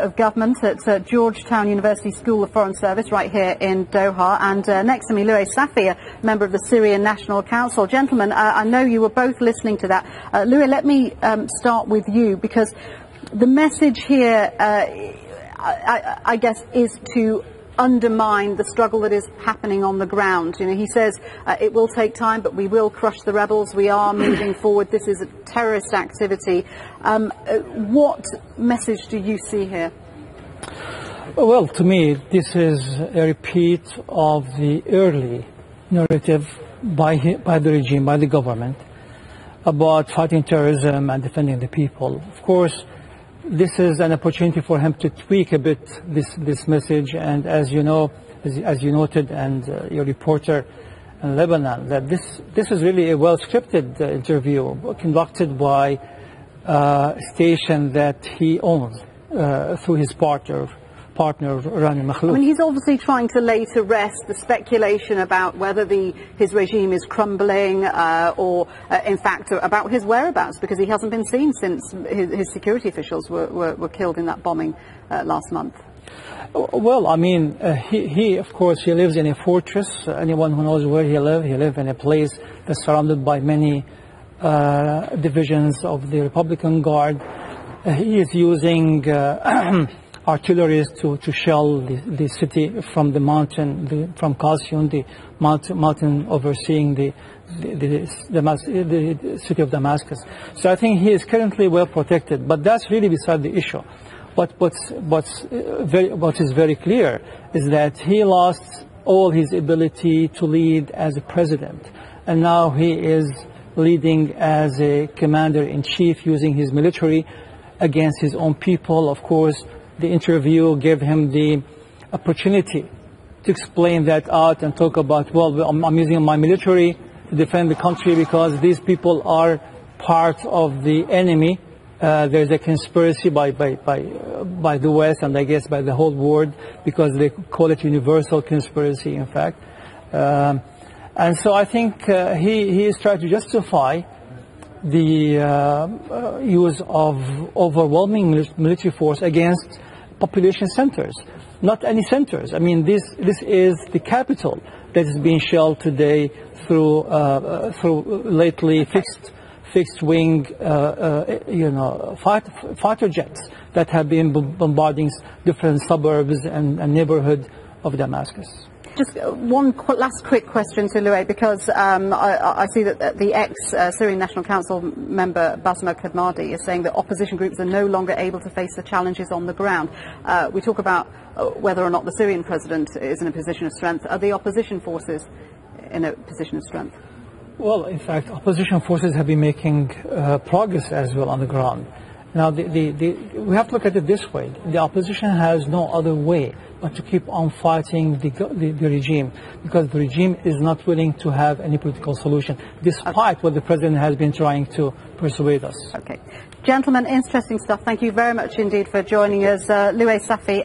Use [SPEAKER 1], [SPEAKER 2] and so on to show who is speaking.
[SPEAKER 1] of Government at Georgetown University School of Foreign Service right here in Doha. And next to me, Louay Safi, a member of the Syrian National Council. Gentlemen, I know you were both listening to that. Louay, let me start with you, because the message here, I guess, is to undermine the struggle that is happening on the ground. You know, he says it will take time, but we will crush the rebels. We are moving forward. This is a terrorist activity. What message do you see here?
[SPEAKER 2] Well, to me, this is a repeat of the early narrative by the regime, by the government, about fighting terrorism and defending the people. Of course, this is an opportunity for him to tweak a bit this message, and as you know, as you noted, and your reporter in Lebanon, that this is really a well-scripted interview conducted by a station that he owns through his partner Rani Makhlouf.
[SPEAKER 1] I mean, he's obviously trying to lay to rest the speculation about whether his regime is crumbling or, in fact, about his whereabouts, because he hasn't been seen since his security officials were killed in that bombing last month.
[SPEAKER 2] Well, I mean, he of course, he lives in a fortress. Anyone who knows where he lives in a place that's surrounded by many divisions of the Republican Guard. He is using artillery to shell the city from the mountain, from Qasyun, the mountain overseeing the city of Damascus. So I think he is currently well protected, but that's really beside the issue. What is very clear is that he lost all his ability to lead as a president, and now he is leading as a commander-in-chief, using his military against his own people. Of course, the interview gave him the opportunity to explain that out and talk about, well, I'm using my military to defend the country because these people are part of the enemy. There's a conspiracy by the West, and I guess by the whole world, because they call it universal conspiracy, in fact. And so I think he is trying to justify the use of overwhelming military force against population centers, not any centers. I mean, this is the capital that is being shelled today through lately fixed wing fighter jets that have been bombarding different suburbs and neighborhood of Damascus.
[SPEAKER 1] Just one last quick question to Louay, because I see that the ex-Syrian National Council member Bashar Assad is saying that opposition groups are no longer able to face the challenges on the ground. We talk about whether or not the Syrian president is in a position of strength. Are the opposition forces in a position of strength?
[SPEAKER 2] Well, in fact, opposition forces have been making progress as well on the ground. Now, we have to look at it this way. The opposition has no other way but to keep on fighting the regime, because the regime is not willing to have any political solution, despite what the president has been trying to persuade us.
[SPEAKER 1] Okay. Gentlemen, interesting stuff. Thank you very much indeed for joining us. Louay Safi.